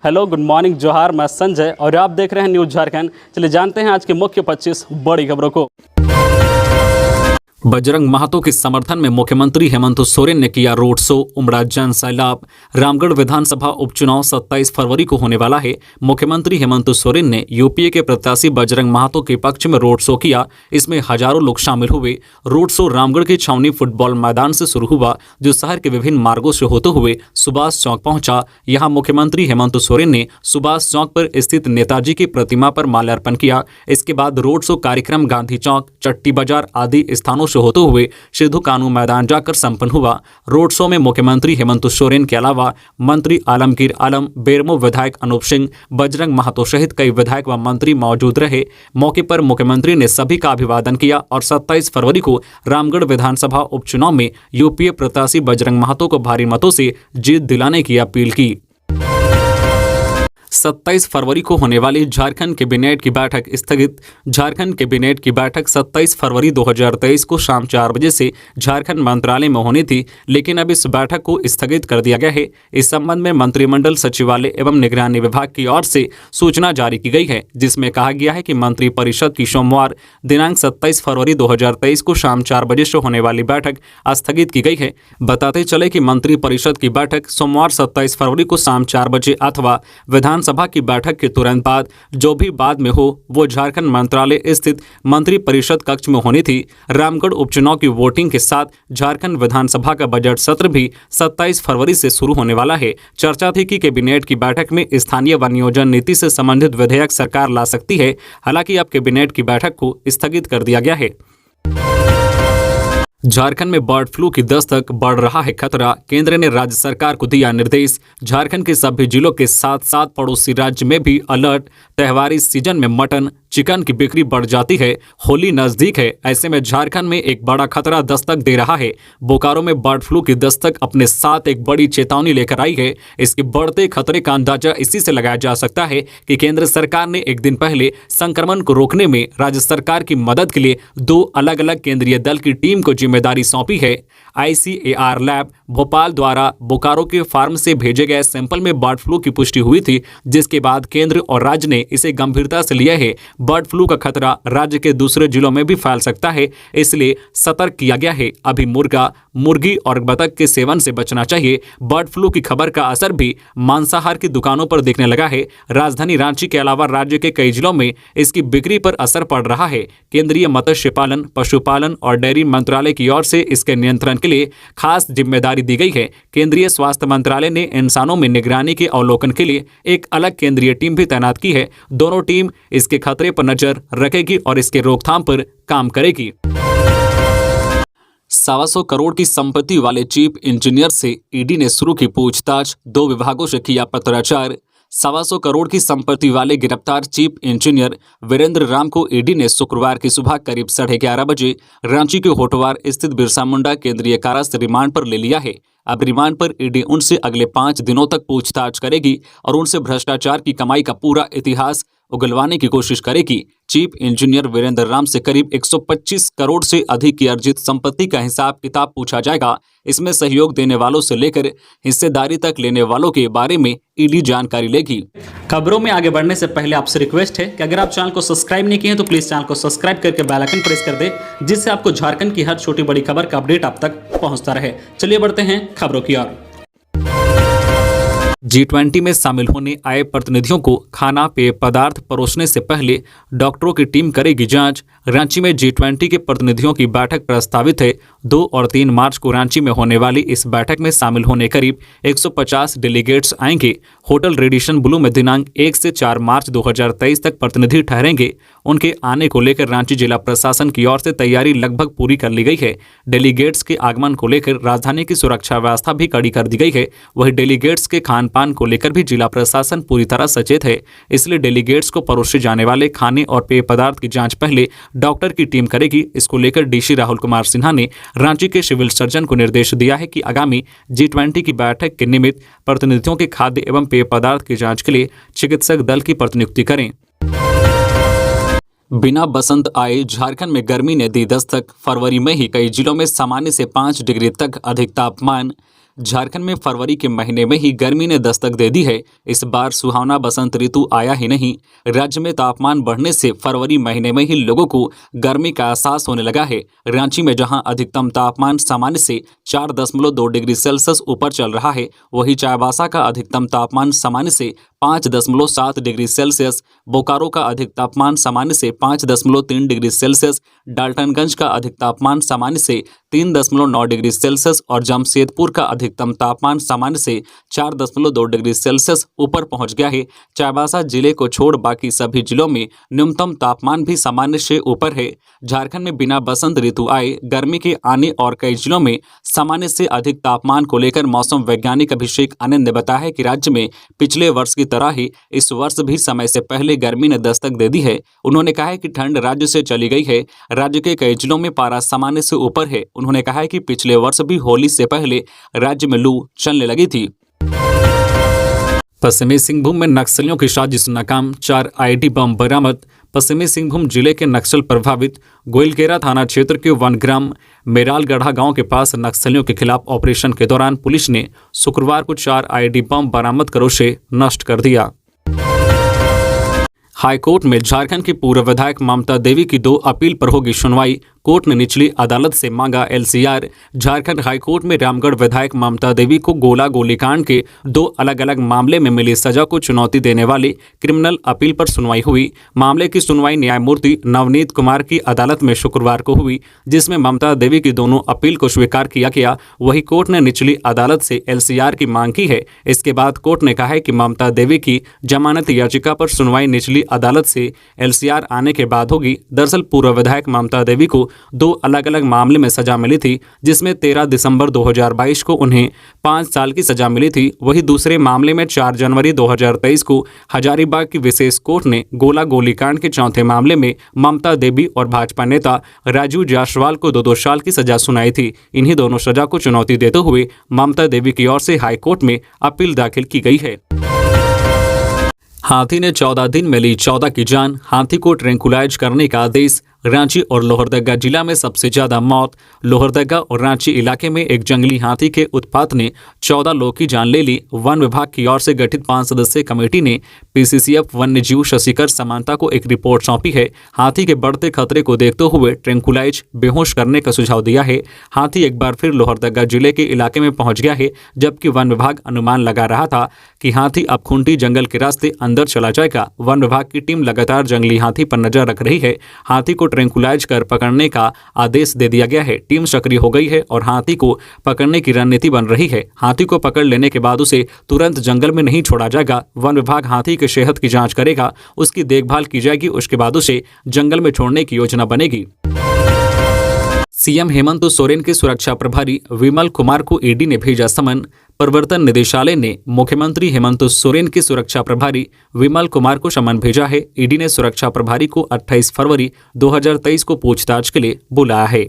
Hello, good morning, जोहार। मैं संजय और आप देख रहे हैं न्यूज़ झारखंड। चलिए जानते हैं आज के मुख्य 25 बड़ी खबरों को। बजरंग महतो के समर्थन में मुख्यमंत्री हेमंत सोरेन ने किया रोड शो। उमड़ा जन सैलाब। रामगढ़ विधानसभा उपचुनाव 27 फरवरी को होने वाला है। मुख्यमंत्री हेमंत सोरेन ने यूपीए के प्रत्याशी बजरंग महतो के पक्ष में रोड शो किया। इसमें हजारों लोग शामिल हुए। रोड शो रामगढ़ के छावनी फुटबॉल मैदान से शुरू हुआ, जो शहर के विभिन्न मार्गों से होते हुए सुभाष चौक पहुंचा। यहां मुख्यमंत्री हेमंत सोरेन ने सुभाष चौक पर स्थित नेताजी की प्रतिमा पर माल्यार्पण किया। इसके बाद रोड शो कार्यक्रम गांधी चौक, चट्टी बाजार आदि स्थानों होते हुए सिद्धू कानू मैदान जाकर संपन्न हुआ। रोड शो में मुख्यमंत्री हेमंत सोरेन के अलावा मंत्री आलमगीर आलम, बेरमो विधायक अनूप सिंह, बजरंग महतो सहित कई विधायक व मंत्री मौजूद रहे। मौके पर मुख्यमंत्री ने सभी का अभिवादन किया और 27 फरवरी को रामगढ़ विधानसभा उपचुनाव में यूपीए प्रत्याशी बजरंग महतो को भारी मतों से जीत दिलाने की अपील की। 27 फरवरी को होने वाली झारखंड कैबिनेट की बैठक स्थगित। झारखंड कैबिनेट की बैठक 27 फरवरी 2023 को शाम 4 बजे से झारखंड मंत्रालय में होनी थी, लेकिन अब इस बैठक को स्थगित कर दिया गया है। इस संबंध में मंत्रिमंडल सचिवालय एवं निगरानी विभाग की ओर से सूचना जारी की गई है, जिसमें कहा गया है कि मंत्रिपरिषद की सोमवार दिनांक 27 फरवरी 2023 को शाम 4 बजे से होने वाली बैठक स्थगित की गई है। बताते चले कि मंत्रिपरिषद की बैठक सोमवार 27 फरवरी को शाम 4 बजे अथवा विधानसभा की बैठक के तुरंत बाद जो भी बाद में हो वो झारखंड मंत्रालय स्थित मंत्रिपरिषद कक्ष में होनी थी। रामगढ़ उपचुनाव की वोटिंग के साथ झारखंड विधानसभा का बजट सत्र भी 27 फरवरी से शुरू होने वाला है। चर्चा थी कि कैबिनेट की बैठक में स्थानीय वन नियोजन नीति से संबंधित विधेयक सरकार ला सकती है। हालांकि अब कैबिनेट की बैठक को स्थगित कर दिया गया है। झारखंड में बर्ड फ्लू की दस्तक, बढ़ रहा है खतरा। केंद्र ने राज्य सरकार को दिया निर्देश। झारखंड के सभी जिलों के साथ साथ पड़ोसी राज्य में भी अलर्ट। त्योहारी सीजन में मटन, चिकन की बिक्री बढ़ जाती है। होली नजदीक है, ऐसे में झारखंड में एक बड़ा खतरा दस्तक दे रहा है। बोकारो में बर्ड फ्लू की दस्तक अपने साथ एक बड़ी चेतावनी लेकर आई है। इसके बढ़ते खतरे का अंदाजा इसी से लगाया जा सकता है कि केंद्र सरकार ने एक दिन पहले संक्रमण को रोकने में राज्य सरकार की मदद के लिए 2 अलग अलग केंद्रीय दल की टीम को जिम्मेदारी सौंपी है। ICAR लैब भोपाल द्वारा बोकारो के फार्म से भेजे गए सैंपल में बर्ड फ्लू की पुष्टि हुई थी, जिसके बाद केंद्र और राज्य ने इसे गंभीरता से लिया है। बर्ड फ्लू का खतरा राज्य के दूसरे जिलों में भी फैल सकता है, इसलिए सतर्क किया गया है। अभी मुर्गा, मुर्गी और बतख के सेवन से बचना चाहिए। बर्ड फ्लू की खबर का असर भी मांसाहार की दुकानों पर दिखने लगा है। राजधानी रांची के अलावा राज्य के कई जिलों में इसकी बिक्री पर असर पड़ रहा है। केंद्रीय मत्स्य पालन, पशुपालन और डेयरी मंत्रालय की ओर से इसके नियंत्रण के लिए खास जिम्मेदारी दी गई है। केंद्रीय स्वास्थ्य मंत्रालय ने इंसानों में निगरानी के अवलोकन के लिए एक अलग केंद्रीय टीम भी तैनात की है। दोनों टीम इसके खतरे पर नजर रखेगी और इसके रोकथाम पर काम करेगी। 125 करोड़ की संपत्ति वाले चीफ इंजीनियर से ईडी ने शुरू की पूछताछ। 2 विभागों से किया पत्राचार। 125 करोड़ की संपत्ति वाले गिरफ्तार चीफ इंजीनियर वीरेंद्र राम को ईडी ने शुक्रवार की सुबह करीब 11:30 बजे रांची के होटवार स्थित बिरसा मुंडा केंद्रीय कारा से रिमांड पर ले लिया है। अब रिमांड पर ईडी उनसे अगले 5 दिनों तक पूछताछ करेगी और उनसे भ्रष्टाचार की कमाई का पूरा इतिहास उगलवाने की कोशिश करेगी। चीफ इंजीनियर वीरेंद्र राम से करीब 125 करोड़ से अधिक की अर्जित संपत्ति का हिसाब किताब पूछा जाएगा। इसमें सहयोग देने वालों से लेकर हिस्सेदारी तक लेने वालों के बारे में ईडी जानकारी लेगी। खबरों में आगे बढ़ने से पहले आपसे रिक्वेस्ट है कि अगर आप चैनल को सब्सक्राइब नहीं किए हैं तो प्लीज चैनल को सब्सक्राइब करके बेल आइकन प्रेस कर दे, जिससे आपको झारखंड की हर छोटी बड़ी खबर का अपडेट आप तक पहुंचता रहे। चलिए बढ़ते हैं खबरों की ओर। G20 में शामिल होने आए प्रतिनिधियों को खाना पेय पदार्थ परोसने से पहले डॉक्टरों की टीम करेगी जांच। रांची में G20 के प्रतिनिधियों की बैठक प्रस्तावित है। 2 और 3 मार्च को रांची में होने वाली इस बैठक में शामिल होने करीब 150 डेलीगेट्स आएंगे। होटल रेडिशन ब्लू में दिनांक 1 से 4 मार्च 2023 तक प्रतिनिधि ठहरेंगे। उनके आने को लेकर रांची जिला प्रशासन की ओर से तैयारी लगभग पूरी कर ली गई है। डेलीगेट्स के आगमन को लेकर राजधानी की सुरक्षा व्यवस्था भी कड़ी कर दी गई है। वहीं डेलीगेट्स के खान पान को लेकर भी जिला प्रशासन पूरी तरह सचेत है। इसलिए डेलीगेट्स को परोसे जाने वाले खाने और पेय पदार्थ की जांच पहले डॉक्टर की टीम करेगी। इसको लेकर डीसी राहुल कुमार सिन्हा ने रांची के सिविल सर्जन को निर्देश दिया है कि आगामी G20 की बैठक के निमित्त प्रतिनिधियों के खाद्य एवं पेय पदार्थ की जांच के लिए चिकित्सक दल की प्रतिनियुक्ति करें। बिना बसंत आए झारखंड में गर्मी ने दी दस्तक। फरवरी में ही कई जिलों में सामान्य से 5 डिग्री तक अधिक तापमान। झारखंड में फरवरी के महीने में ही गर्मी ने दस्तक दे दी है। इस बार सुहावना बसंत ऋतु आया ही नहीं, राज्य में तापमान बढ़ने से फरवरी महीने में ही लोगों को गर्मी का एहसास होने लगा है। रांची में जहां अधिकतम तापमान सामान्य से 4.2 डिग्री सेल्सियस ऊपर चल रहा है, वहीं चाईबासा का अधिकतम तापमान सामान्य से 5.7 डिग्री सेल्सियस, बोकारो का अधिक तापमान सामान्य से 5.3 डिग्री सेल्सियस, डाल्टनगंज का अधिक तापमान सामान्य से 3.9 डिग्री सेल्सियस और जमशेदपुर का अधिकतम तापमान सामान्य से 4.2 डिग्री सेल्सियस ऊपर पहुंच गया है। चाईबासा जिले को छोड़ बाकी सभी जिलों में न्यूनतम तापमान भी सामान्य से ऊपर है। झारखंड में बिना बसंत ऋतु आए गर्मी के आने और कई जिलों में सामान्य से अधिक तापमान को लेकर मौसम वैज्ञानिक अभिषेक आनंद ने बताया है कि राज्य में पिछले वर्ष की तरह ही इस वर्ष भी समय से पहले गर्मी ने दस्तक दे दी है। उन्होंने कहा है कि ठंड राज्य से चली गई है। राज्य के कई जिलों में पारा सामान्य से ऊपर है। उन्होंने कहा है कि पिछले वर्ष भी होली से पहले राज्य में लू चलने लगी थी। पश्चिमी सिंहभूम में नक्सलियों की साजिश नाकाम, 4 आईडी बम बरामद। पश्चिमी सिंहभूम जिले के नक्सल प्रभावित गोइलकेरा थाना क्षेत्र के वनग्राम मेरालगढ़ा गांव के पास नक्सलियों के खिलाफ ऑपरेशन के दौरान पुलिस ने शुक्रवार को 4 आईडी बम बरामद कर उसे नष्ट कर दिया। हाईकोर्ट में झारखंड की पूर्व विधायक ममता देवी की 2 अपील पर होगी सुनवाई। कोर्ट ने निचली अदालत से मांगा एलसीआर। झारखंड हाईकोर्ट में रामगढ़ विधायक ममता देवी को गोला गोलीकांड के 2 अलग अलग मामले में मिली सजा को चुनौती देने वाली क्रिमिनल अपील पर सुनवाई हुई। मामले की सुनवाई न्यायमूर्ति नवनीत कुमार की अदालत में शुक्रवार को हुई, जिसमें ममता देवी की दोनों अपील को स्वीकार किया गया। वही कोर्ट ने निचली अदालत से एलसीआर की मांग की है। इसके बाद कोर्ट ने कहा है कि ममता देवी की जमानत याचिका पर सुनवाई निचली अदालत से एलसीआर आने के बाद होगी। दरअसल पूर्व विधायक ममता देवी को 2 अलग अलग मामले में सजा मिली थी, जिसमें 13 दिसंबर 2022 को उन्हें 5 साल की सजा मिली थी। वहीं दूसरे मामले में 4 जनवरी 2023 को हजारीबाग की विशेष कोर्ट ने गोला गोलीकांड के चौथे मामले में ममता देवी और भाजपा नेता राजू जायसवाल को 2-2 साल की सजा सुनाई थी। इन्हीं दोनों सजा को चुनौती देते हुए ममता देवी की ओर से हाईकोर्ट में अपील दाखिल की गई है। हाथी ने 14 दिन में ली 14 की जान, हाथी को ट्रैंकुलाइज करने का आदेश। रांची और लोहरदगा जिला में सबसे ज्यादा मौत। लोहरदगा और रांची इलाके में एक जंगली हाथी के उत्पात ने 14 लोगों की जान ले ली। वन विभाग की ओर से गठित 5 सदस्यीय कमेटी ने पीसीसीएफ वन्यजीव शशिकर समांता को एक रिपोर्ट सौंपी है। हाथी के बढ़ते खतरे को देखते हुए ट्रैंकुलाइज बेहोश करने का सुझाव दिया है। हाथी एक बार फिर लोहरदगा जिले के इलाके में पहुंच गया है, जबकि वन विभाग अनुमान लगा रहा था कि हाथी अब खुंटी जंगल के रास्ते अंदर चला जाएगा। वन विभाग की टीम लगातार जंगली हाथी पर नजर रख रही है। हाथी को ट्रैंकुलाइज कर पकड़ने का आदेश दे दिया गया है। टीम सक्रिय हो गई है और हाथी को पकड़ने की रणनीति बन रही है। हाथी को पकड़ लेने के बाद उसे तुरंत जंगल में नहीं छोड़ा जाएगा। वन विभाग हाथी के सेहत की जांच करेगा, उसकी देखभाल की जाएगी, उसके बाद उसे जंगल में छोड़ने की योजना बनेगी। सीएम हेमंत सोरेन के सुरक्षा प्रभारी विमल कुमार को ईडी ने भेजा समन। प्रवर्तन निदेशालय ने मुख्यमंत्री हेमंत सोरेन के सुरक्षा प्रभारी विमल कुमार को समन भेजा है। ईडी ने सुरक्षा प्रभारी को 28 फरवरी 2023 को पूछताछ के लिए बुलाया है।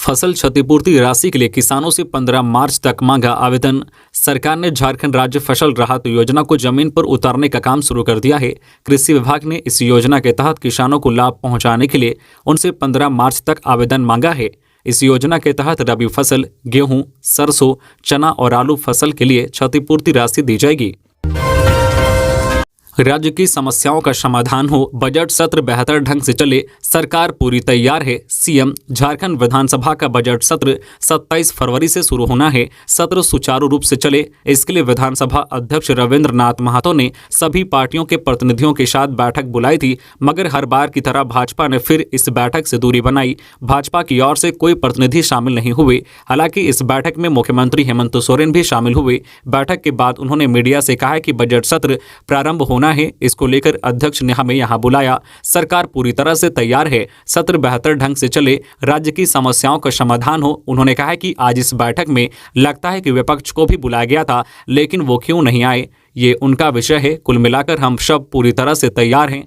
फसल क्षतिपूर्ति राशि के लिए किसानों से 15 मार्च तक मांगा आवेदन। सरकार ने झारखंड राज्य फसल राहत योजना को जमीन पर उतारने का काम शुरू कर दिया है। कृषि विभाग ने इस योजना के तहत किसानों को लाभ पहुंचाने के लिए उनसे 15 मार्च तक आवेदन मांगा है। इस योजना के तहत रबी फसल, गेहूं, सरसों, चना और आलू फसल के लिए क्षतिपूर्ति राशि दी जाएगी। राज्य की समस्याओं का समाधान हो, बजट सत्र बेहतर ढंग से चले, सरकार पूरी तैयार है। सीएम झारखंड विधानसभा का बजट सत्र 27 फरवरी से शुरू होना है। सत्र सुचारू रूप से चले, इसके लिए विधानसभा अध्यक्ष रविंद्र नाथ महतो ने सभी पार्टियों के प्रतिनिधियों के साथ बैठक बुलाई थी, मगर हर बार की तरह भाजपा ने फिर इस बैठक से दूरी बनाई। भाजपा की ओर से कोई प्रतिनिधि शामिल नहीं हुए। हालांकि इस बैठक में मुख्यमंत्री हेमंत सोरेन भी शामिल हुए। बैठक के बाद उन्होंने मीडिया से कहा कि बजट सत्र प्रारंभ होना है, इसको लेकर अध्यक्ष ने हमें यहां बुलाया। सरकार पूरी तरह से तैयार है, सत्र बेहतर ढंग से चले, राज्य की समस्याओं का समाधान हो। उन्होंने कहा कि आज इस बैठक में लगता है कि विपक्ष को भी बुलाया गया था, लेकिन वो क्यों नहीं आए, ये उनका विषय है। कुल मिलाकर हम सब पूरी तरह से तैयार हैं।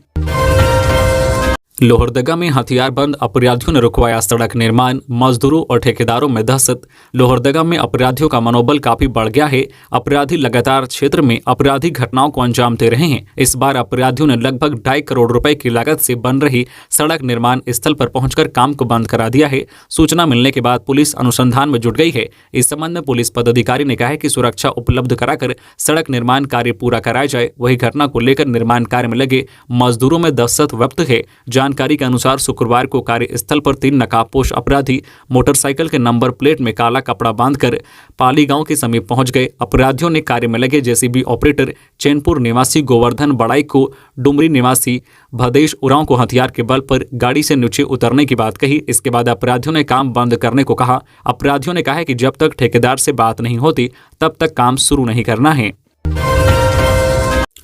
लोहरदगा में हथियारबंद अपराधियों ने रुकवाया सड़क निर्माण, मजदूरों और ठेकेदारों में दहशत। लोहरदगा में अपराधियों का मनोबल काफी बढ़ गया है। अपराधी लगातार क्षेत्र में आपराधिक घटनाओं को अंजाम दे रहे हैं। इस बार अपराधियों ने लगभग 2.5 करोड़ रुपए की लागत से बन रही सड़क निर्माण स्थल पर पहुंचकर काम को बंद करा दिया है। सूचना मिलने के बाद पुलिस अनुसंधान में जुट गई है। इस संबंध में पुलिस पदाधिकारी ने कहा है कि सुरक्षा उपलब्ध कराकर सड़क निर्माण कार्य पूरा कराया जाए। वही घटना को लेकर निर्माण कार्य में लगे मजदूरों में दहशत व्यक्त है। जानकारी के अनुसार शुक्रवार को कार्यस्थल पर 3 नकाबपोश अपराधी मोटरसाइकिल के नंबर प्लेट में काला कपड़ा बांधकर पाली गांव के समीप पहुंच गए। अपराधियों ने कार्य में लगे जेसीबी ऑपरेटर चैनपुर निवासी गोवर्धन बड़ाई को, डुमरी निवासी भदेश उरांव को हथियार के बल पर गाड़ी से नीचे उतरने की बात कही। इसके बाद अपराधियों ने काम बंद करने को कहा। अपराधियों ने कहा है कि जब तक ठेकेदार से बात नहीं होती तब तक काम शुरू नहीं करना है।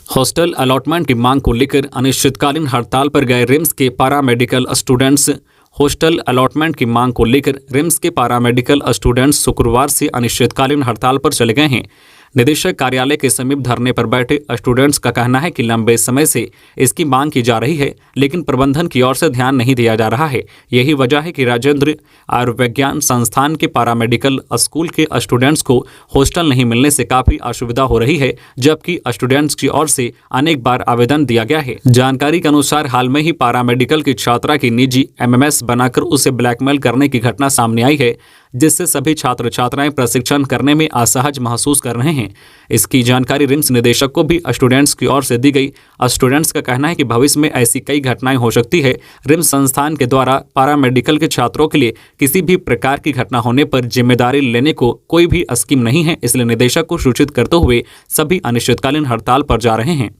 हॉस्टल अलॉटमेंट की मांग को लेकर अनिश्चितकालीन हड़ताल पर गए रिम्स के पैरामेडिकल स्टूडेंट्स। हॉस्टल अलॉटमेंट की मांग को लेकर रिम्स के पैरामेडिकल स्टूडेंट्स शुक्रवार से अनिश्चितकालीन हड़ताल पर चले गए हैं। निदेशक कार्यालय के समीप धरने पर बैठे स्टूडेंट्स का कहना है कि लंबे समय से इसकी मांग की जा रही है, लेकिन प्रबंधन की ओर से ध्यान नहीं दिया जा रहा है। यही वजह है कि राजेंद्र आयुर्विज्ञान संस्थान के पैरामेडिकल स्कूल के स्टूडेंट्स को हॉस्टल नहीं मिलने से काफी असुविधा हो रही है, जबकि स्टूडेंट्स की ओर से अनेक बार आवेदन दिया गया है। जानकारी के अनुसार हाल में ही पैरामेडिकल की छात्रा की निजी MMS बनाकर उसे ब्लैकमेल करने की घटना सामने आई है, जिससे सभी छात्र छात्राएं प्रशिक्षण करने में असहज महसूस कर रहे हैं। इसकी जानकारी रिम्स निदेशक को भी स्टूडेंट्स की ओर से दी गई। स्टूडेंट्स का कहना है कि भविष्य में ऐसी कई घटनाएं हो सकती है। रिम्स संस्थान के द्वारा पैरामेडिकल के छात्रों के लिए किसी भी प्रकार की घटना होने पर जिम्मेदारी लेने को कोई भी स्कीम नहीं है, इसलिए निदेशक को सूचित करते हुए सभी अनिश्चितकालीन हड़ताल पर जा रहे हैं।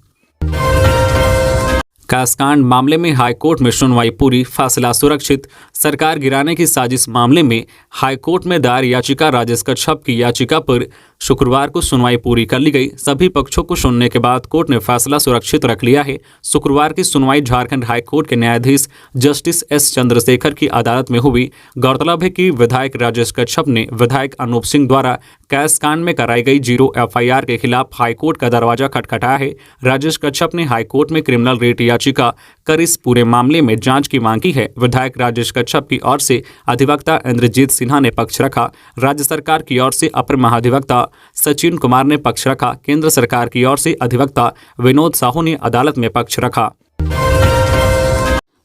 कासकांड मामले में हाईकोर्ट में सुनवाई पूरी, फैसला सुरक्षित। सरकार गिराने की साजिश मामले में हाईकोर्ट में दायर याचिका राजेश कच्छप की याचिका पर शुक्रवार को सुनवाई पूरी कर ली गई। सभी पक्षों को सुनने के बाद कोर्ट ने फैसला सुरक्षित रख लिया है। शुक्रवार की सुनवाई झारखंड हाईकोर्ट के न्यायाधीश जस्टिस S चंद्रशेखर की अदालत में हुई। गौरतलब है कि विधायक राजेश कच्छप ने विधायक अनूप सिंह द्वारा कैसकांड में कराई गई 0 FIR के खिलाफ हाईकोर्ट का दरवाजा खटखटाया है। राजेश कच्छप ने हाईकोर्ट में क्रिमिनल रेट याचिका कर इस पूरे मामले में जांच की मांग की है। विधायक राजेश कच्छप की ओर से अधिवक्ता इंद्रजीत सिन्हा ने पक्ष रखा। राज्य सरकार की ओर से अपर महाधिवक्ता सचिन कुमार ने पक्ष रखा। केंद्र सरकार की ओर से अधिवक्ता विनोद साहू ने अदालत में पक्ष रखा।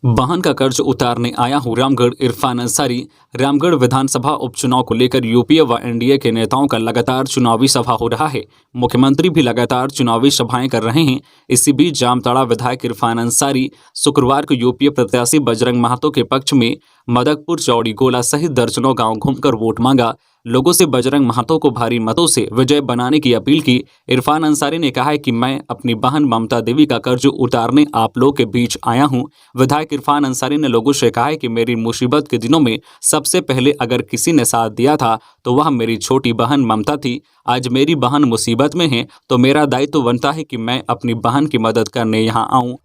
वाहन का कर्ज उतारने आया हूं रामगढ़, इरफान अंसारी। रामगढ़ विधानसभा उपचुनाव को लेकर यूपीए व एनडीए के नेताओं का लगातार चुनावी सभा हो रहा है। मुख्यमंत्री भी लगातार चुनावी सभाएं कर रहे हैं। इसी बीच जामताड़ा विधायक इरफान अंसारी शुक्रवार को यूपीए प्रत्याशी बजरंग महतो के पक्ष में मदकपुर, चौड़ी गोला सहित दर्जनों गांव घूमकर वोट मांगा। लोगों से बजरंग महतो को भारी मतों से विजय बनाने की अपील की। इरफान अंसारी ने कहा है कि मैं अपनी बहन ममता देवी का कर्ज उतारने आप लोगों के बीच आया हूं। विधायक इरफान अंसारी ने लोगों से कहा है कि मेरी मुसीबत के दिनों में सबसे पहले अगर किसी ने साथ दिया था तो वह मेरी छोटी बहन ममता थी। आज मेरी बहन मुसीबत में है तो मेरा दायित्व बनता है कि मैं अपनी बहन की मदद करने यहाँ आऊँ।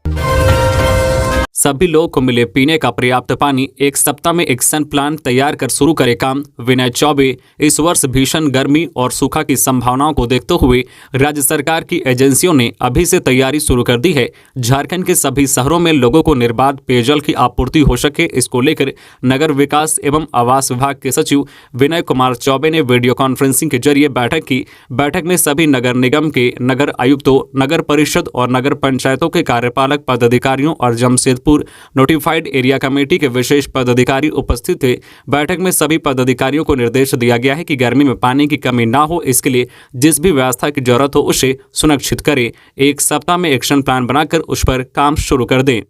सभी लोगों को मिले पीने का पर्याप्त पानी, 1 सप्ताह में एक्शन प्लान तैयार कर शुरू करे काम। विनय चौबे। इस वर्ष भीषण गर्मी और सूखा की संभावनाओं को देखते हुए राज्य सरकार की एजेंसियों ने अभी से तैयारी शुरू कर दी है। झारखंड के सभी शहरों में लोगों को निर्बाध पेयजल की आपूर्ति हो सके, इसको लेकर नगर विकास एवं आवास विभाग के सचिव विनय कुमार चौबे ने वीडियो कॉन्फ्रेंसिंग के जरिए बैठक की। बैठक में सभी नगर निगम के नगर आयुक्तों, नगर परिषद और नगर पंचायतों के कार्यपालक पदाधिकारियों और जमशेदपुर नोटिफाइड एरिया कमेटी के विशेष पदाधिकारी उपस्थित थे। बैठक में सभी पदाधिकारियों को निर्देश दिया गया है कि गर्मी में पानी की कमी ना हो, इसके लिए जिस भी व्यवस्था की जरूरत हो उसे सुनिश्चित करें। 1 सप्ताह में एक्शन प्लान बनाकर उस पर काम शुरू कर दें।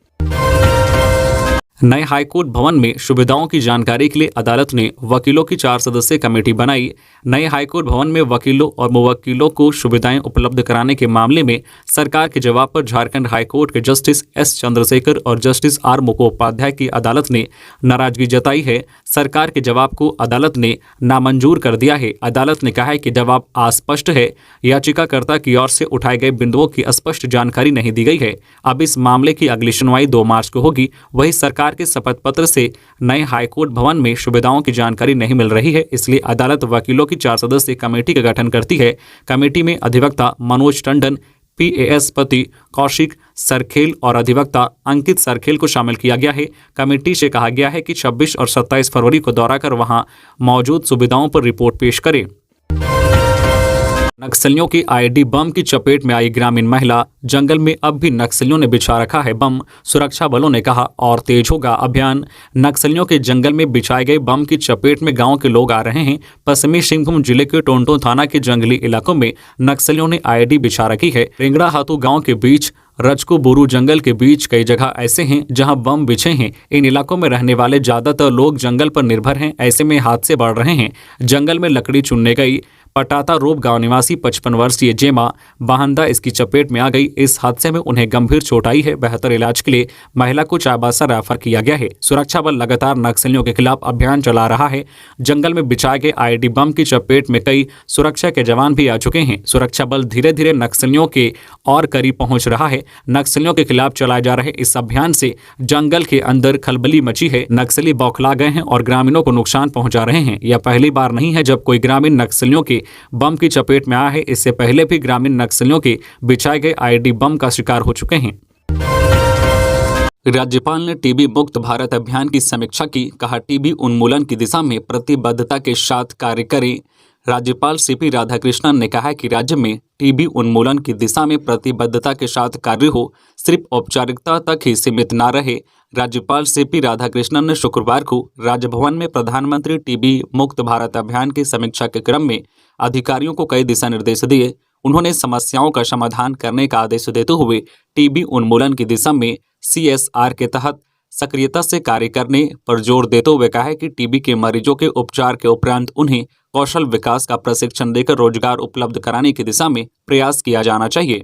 नए हाईकोर्ट भवन में सुविधाओं की जानकारी के लिए अदालत ने वकीलों की 4 सदस्यीय कमेटी बनाई। नए हाईकोर्ट भवन में वकीलों और मुवक्किलों को सुविधाएं उपलब्ध कराने के मामले में सरकार के जवाब पर झारखंड हाईकोर्ट के जस्टिस S चंद्रशेखर और जस्टिस R मुखोपाध्याय की अदालत ने नाराजगी जताई है। सरकार के जवाब को अदालत ने नामंजूर कर दिया है। अदालत ने कहा है कि जवाब अस्पष्ट है। याचिकाकर्ता की ओर से उठाए गए बिंदुओं की स्पष्ट जानकारी नहीं दी गई है। अब इस मामले की अगली सुनवाई 2 मार्च को होगी। वही सरकार के शपथ पत्र से नए हाईकोर्ट भवन में सुविधाओं की जानकारी नहीं मिल रही है, इसलिए अदालत वकीलों की 4 सदस्यीय कमेटी का गठन करती है। कमेटी में अधिवक्ता मनोज टंडन, PAS पति कौशिक सरखेल और अधिवक्ता अंकित सरखेल को शामिल किया गया है। कमेटी से कहा गया है कि 26 और 27 फरवरी को दौरा कर वहां मौजूद सुविधाओं पर रिपोर्ट पेश करें। नक्सलियों की आईडी बम की चपेट में आई ग्रामीण महिला, जंगल में अब भी नक्सलियों ने बिछा रखा है बम, सुरक्षा बलों ने कहा और तेज होगा अभियान। नक्सलियों के जंगल में बिछाए गए बम की चपेट में गांव के लोग आ रहे हैं। पश्चिमी सिंहभूम जिले के टोंटो थाना के जंगली इलाकों में नक्सलियों ने आईडी बिछा रखी है। रेंगड़ा हाथू गांव के बीच रजको बोरू जंगल के बीच कई जगह ऐसे हैं जहां बम बिछे हैं। इन इलाकों में रहने वाले ज्यादातर लोग जंगल पर निर्भर हैं। ऐसे में हादसे बढ़ रहे हैं। जंगल में लकड़ी चुनने गई पटाता रोप गांव निवासी 55 वर्षीय जेमा बाहंदा इसकी चपेट में आ गई। इस हादसे में उन्हें गंभीर चोट आई है। बेहतर इलाज के लिए महिला को चाईबासा रेफर किया गया है। सुरक्षा बल लगातार नक्सलियों के खिलाफ अभियान चला रहा है। जंगल में बिछाए गए आईडी बम की चपेट में कई सुरक्षा के जवान भी आ चुके हैं। सुरक्षा बल धीरे धीरे नक्सलियों के और करीब पहुंच रहा है। नक्सलियों के खिलाफ चलाए जा रहे इस अभियान से जंगल के अंदर खलबली मची है। नक्सली बौखला गए हैं और ग्रामीणों को नुकसान पहुंचा रहे हैं। यह पहली बार नहीं है जब कोई ग्रामीण नक्सलियों के बम की चपेट में आया है। इससे पहले भी ग्रामीण नक्सलियों के बिछाए गए आईडी बम का शिकार हो चुके हैं। राज्यपाल ने टीबी मुक्त भारत अभियान की समीक्षा की, कहा टीबी उन्मूलन की दिशा में प्रतिबद्धता के साथ कार्य करें। राज्यपाल सीपी राधाकृष्णन ने कहा कि राज्य में टीबी उन्मूलन की दिशा में प्रतिबद्धता के साथ कार्य हो, सिर्फ औपचारिकता तक ही सीमित न रहे। राज्यपाल सीपी राधाकृष्णन ने शुक्रवार को राजभवन में प्रधानमंत्री टीबी मुक्त भारत अभियान की समीक्षा के क्रम में अधिकारियों को कई दिशा निर्देश दिए। उन्होंने समस्याओं का समाधान करने का आदेश देते हुए टीबी उन्मूलन की दिशा में CSR के तहत सक्रियता से कार्य करने पर जोर देते हुए कहा कि टीबी के मरीजों के उपचार के उपरांत उन्हें कौशल विकास का प्रशिक्षण देकर रोजगार उपलब्ध कराने की दिशा में प्रयास किया जाना चाहिए।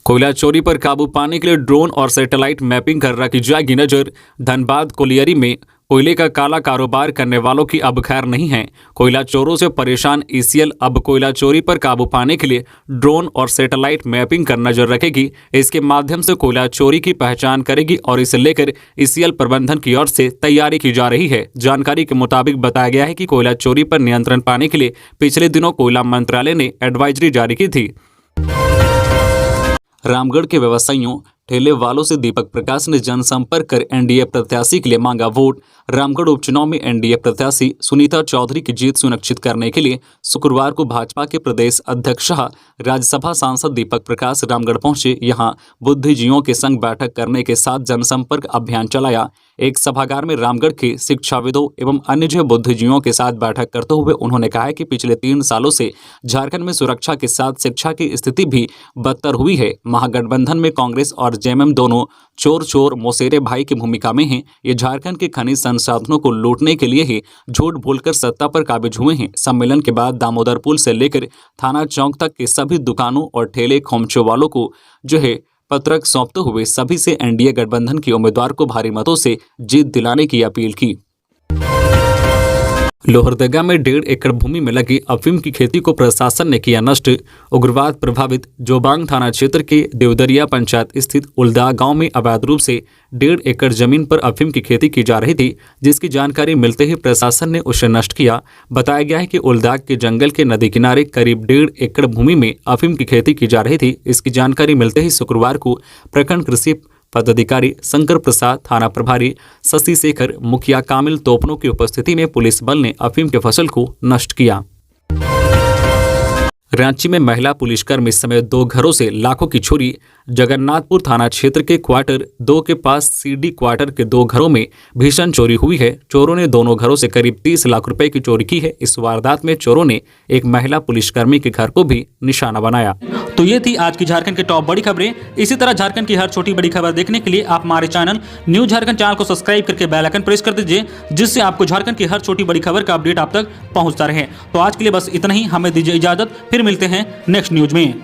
कोयला चोरी पर काबू पाने के लिए ड्रोन और सैटेलाइट मैपिंग कर रखी जाएगी नजर। धनबाद कोलियरी में कोयले का काला कारोबार करने वालों की अब खैर नहीं है। कोयला चोरों से परेशान ECL अब कोयला चोरी पर काबू पाने के लिए ड्रोन और सैटेलाइट मैपिंग कर नजर रखेगी। इसके माध्यम से कोयला चोरी की पहचान करेगी और इसे लेकर ECL प्रबंधन की ओर से तैयारी की जा रही है। जानकारी के मुताबिक बताया गया है कि कोयला चोरी पर नियंत्रण पाने के लिए पिछले दिनों कोयला मंत्रालय ने एडवाइजरी जारी की थी। रामगढ़ के व्यवसायियों ठेले वालों से दीपक प्रकाश ने जनसंपर्क कर एनडीए प्रत्याशी के लिए मांगा वोट। रामगढ़ उपचुनाव में एनडीए प्रत्याशी सुनीता चौधरी की जीत सुनिश्चित करने के लिए शुक्रवार को भाजपा के प्रदेश अध्यक्ष राज्यसभा सांसद दीपक प्रकाश रामगढ़ पहुंचे। यहां बुद्धिजीवियों के संग बैठक करने के साथ जनसंपर्क अभियान चलाया। एक सभागार में रामगढ़ के शिक्षाविदों एवं अन्य बुद्धिजीवियों के साथ बैठक करते हुए उन्होंने कहा कि पिछले 3 सालों से झारखंड में सुरक्षा के साथ शिक्षा की स्थिति भी बदतर हुई है। महागठबंधन में कांग्रेस और जेएमएम दोनों चोर मौसेरे भाई की भूमिका में हैं। ये झारखंड के खनिज संसाधनों को लूटने के लिए ही झूठ बोलकर सत्ता पर काबिज हुए हैं। सम्मेलन के बाद दामोदर पुल से लेकर थाना चौक तक के सभी दुकानों और ठेले खोमचों वालों को पत्रक सौंपते हुए सभी से एनडीए गठबंधन के उम्मीदवार को भारी मतों से जीत दिलाने की अपील की। लोहरदगा में 1.5 एकड़ भूमि में लगी अफीम की खेती को प्रशासन ने किया नष्ट। उग्रवाद प्रभावित जोबांग थाना क्षेत्र के देवदरिया पंचायत स्थित उलदा गांव में अवैध रूप से 1.5 एकड़ जमीन पर अफीम की खेती की जा रही थी, जिसकी जानकारी मिलते ही प्रशासन ने उसे नष्ट किया। बताया गया है कि उलदा के जंगल के नदी किनारे करीब 1.5 एकड़ भूमि में अफीम की खेती की जा रही थी। इसकी जानकारी मिलते ही शुक्रवार को प्रखंड कृषि पदाधिकारी शंकर प्रसाद, थाना प्रभारी शशि शेखर, मुखिया कामिल तोपनों की उपस्थिति में पुलिस बल ने अफीम के फसल को नष्ट किया। रांची में महिला पुलिसकर्मी समेत 2 घरों से लाखों की चोरी। जगन्नाथपुर थाना क्षेत्र के क्वार्टर 2 के पास CD क्वार्टर के 2 घरों में भीषण चोरी हुई है। चोरों ने दोनों घरों से करीब 30 लाख रुपए की चोरी की है। इस वारदात में चोरों ने एक महिला पुलिसकर्मी के घर को भी निशाना बनाया। तो ये थी आज की झारखंड की टॉप बड़ी खबरें। इसी तरह झारखंड की हर छोटी बड़ी खबर देखने के लिए आप हमारे चैनल न्यूज झारखंड चैनल को सब्सक्राइब करके बेल आइकन प्रेस कर दीजिए, जिससे आपको झारखंड की हर छोटी बड़ी खबर का अपडेट आप तक पहुंचता रहे। तो आज के लिए बस इतना ही। हमें दीजिए इजाजत, फिर मिलते हैं नेक्स्ट न्यूज में।